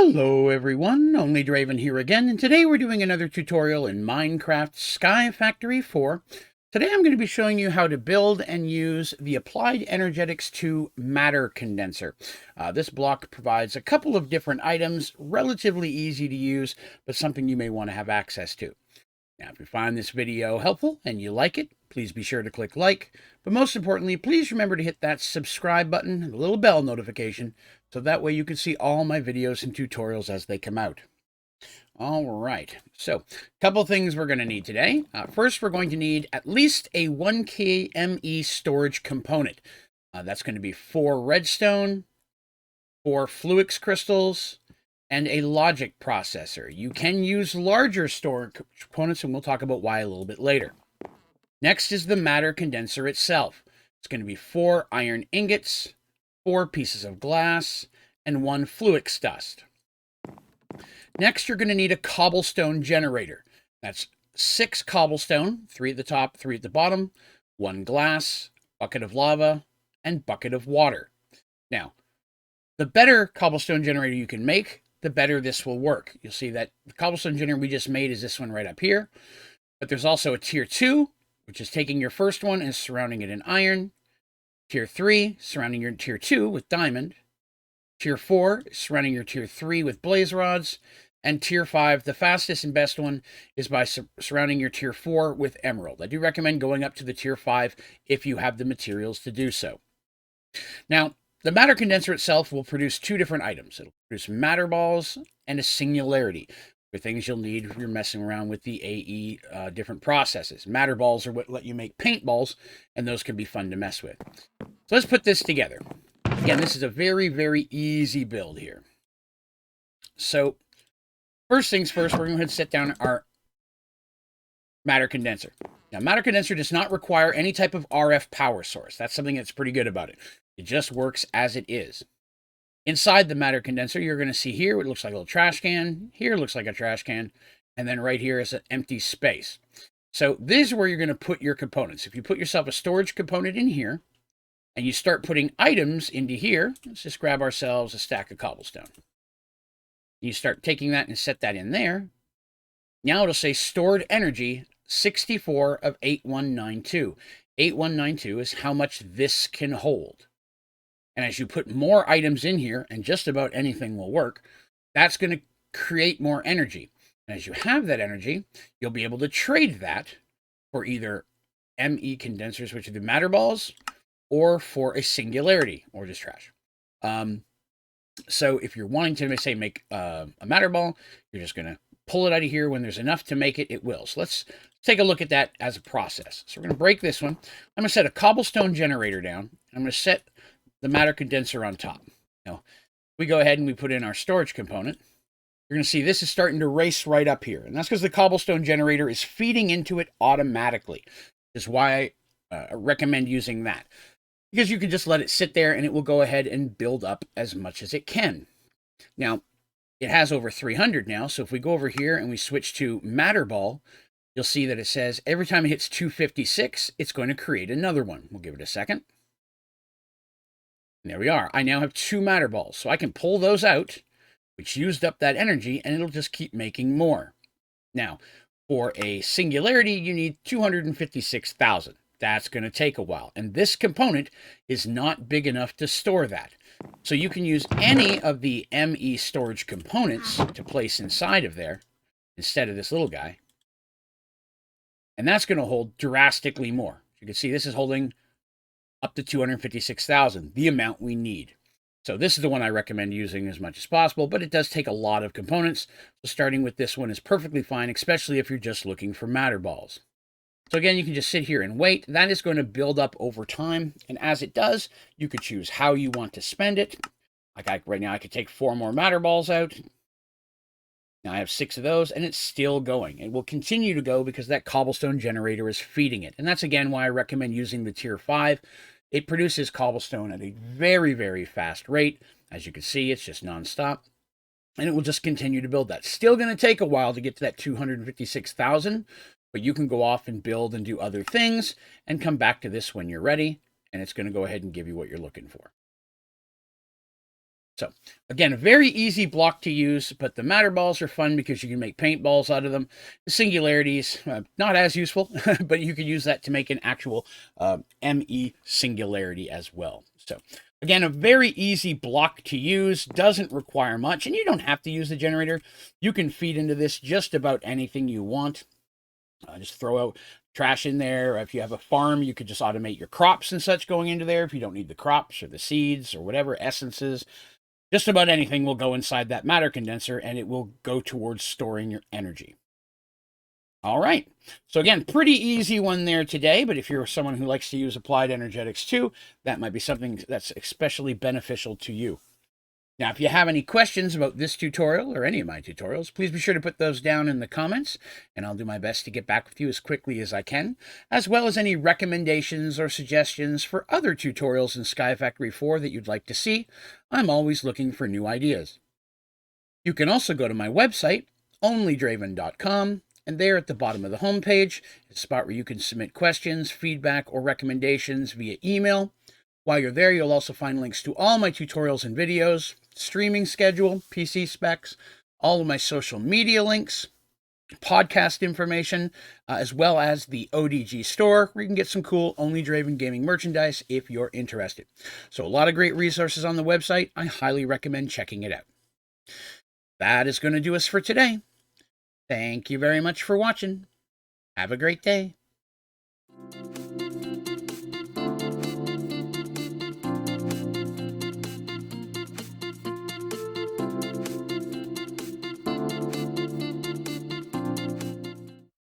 Hello everyone, Onlydraven here again, and today we're doing another tutorial in Minecraft Sky Factory 4. Today I'm going to be showing you how to build and use the Applied Energetics 2 Matter Condenser. This block provides a couple of different items, relatively easy to use, but something you may want to have access to. Now, if you find this video helpful and you like it, please be sure to click like. But most importantly, please remember to hit that subscribe button and the little bell notification so that way you can see all my videos and tutorials as they come out. All right, so a couple things we're going to need today. First, we're going to need at least a 1K ME storage component. That's going to be 4 redstone, 4 fluix crystals, and a logic processor. You can use larger storage components, and we'll talk about why a little bit later. Next is the matter condenser itself. It's going to be 4 iron ingots, 4 pieces of glass, and 1 fluix dust. Next, you're going to need a cobblestone generator. That's 6 cobblestone, 3 at the top, 3 at the bottom, 1 glass, bucket of lava, and bucket of water. Now, the better cobblestone generator you can make, the better this will work. You'll see that the cobblestone generator we just made is this one right up here. But there's also a tier 2, which is taking your first one and surrounding it in iron. Tier 3, surrounding your tier 2 with diamond. Tier 4, surrounding your tier 3 with blaze rods. And tier 5, the fastest and best one, is by surrounding your tier 4 with emerald. I do recommend going up to the tier 5 if you have the materials to do so. Now, the matter condenser itself will produce 2 different items. It'll produce matter balls and a singularity. For things you'll need if you're messing around with the AE different processes. Matter balls are what let you make paintballs, and those can be fun to mess with. So let's put this together. Again, this is a very, very easy build here. So first things first, we're going to set down our matter condenser. Now, matter condenser does not require any type of RF power source. That's something that's pretty good about it. It just works as it is. Inside the matter condenser, you're going to see here what looks like a little trash can. Here looks like a trash can. And then right here is an empty space. So this is where you're going to put your components. If you put yourself a storage component in here, and you start putting items into here, let's just grab ourselves a stack of cobblestone. You start taking that and set that in there. Now it'll say stored energy 64 of 8192. 8192 is how much this can hold. And as you put more items in here, and just about anything will work, that's going to create more energy. And as you have that energy, you'll be able to trade that for either ME condensers, which are the matter balls, or for a singularity, or just trash. So if you're wanting to, say, make a matter ball, you're just going to pull it out of here. When there's enough to make it, it will. So let's take a look at that as a process. So we're going to break this one. I'm going to set a cobblestone generator down. I'm going to set the matter condenser on top. Now, we go ahead and we put in our storage component. You're going to see this is starting to race right up here. And that's because the cobblestone generator is feeding into it automatically. This is why I recommend using that. Because you can just let it sit there and it will go ahead and build up as much as it can. Now, it has over 300 now. So if we go over here and we switch to matter ball, you'll see that it says every time it hits 256, it's going to create another one. We'll give it a second. And there we are. I now have 2 matter balls. So I can pull those out, which used up that energy, and it'll just keep making more. Now, for a singularity, you need 256,000. That's going to take a while. And this component is not big enough to store that. So you can use any of the ME storage components to place inside of there instead of this little guy. And that's going to hold drastically more. You can see this is holding up to 256,000, the amount we need. So this is the one I recommend using as much as possible, but it does take a lot of components. So starting with this one is perfectly fine, especially if you're just looking for matter balls. So again, you can just sit here and wait. That is going to build up over time. And as it does, you could choose how you want to spend it. Like right now, I could take 4 more matter balls out. Now I have 6 of those, and it's still going. It will continue to go because that cobblestone generator is feeding it. And that's, again, why I recommend using the tier 5. It produces cobblestone at a very, very fast rate. As you can see, it's just nonstop. And it will just continue to build that. Still going to take a while to get to that 256,000. But you can go off and build and do other things and come back to this when you're ready, and it's going to go ahead and give you what you're looking for. So again, a very easy block to use, but the matter balls are fun because you can make paintballs out of them. The singularities, not as useful, but you could use that to make an actual ME singularity as well. So again, a very easy block to use, doesn't require much, and you don't have to use the generator. You can feed into this just about anything you want. Just throw out trash in there. If you have a farm, you could just automate your crops and such going into there if you don't need the crops or the seeds or whatever, essences. Just about anything will go inside that matter condenser, and it will go towards storing your energy. All right. So again, pretty easy one there today, but if you're someone who likes to use applied energetics too, that might be something that's especially beneficial to you. Now, if you have any questions about this tutorial or any of my tutorials, please be sure to put those down in the comments, and I'll do my best to get back with you as quickly as I can, as well as any recommendations or suggestions for other tutorials in Sky Factory 4 that you'd like to see. I'm always looking for new ideas. You can also go to my website, Onlydraven.com, and there at the bottom of the homepage is a spot where you can submit questions, feedback, or recommendations via email. While you're there, you'll also find links to all my tutorials and videos, streaming schedule, PC specs, all of my social media links, podcast information, as well as the ODG store, where you can get some cool Onlydraven gaming merchandise if you're interested. So a lot of great resources on the website. I highly recommend checking it out. That is going to do us for today. Thank you very much for watching. Have a great day.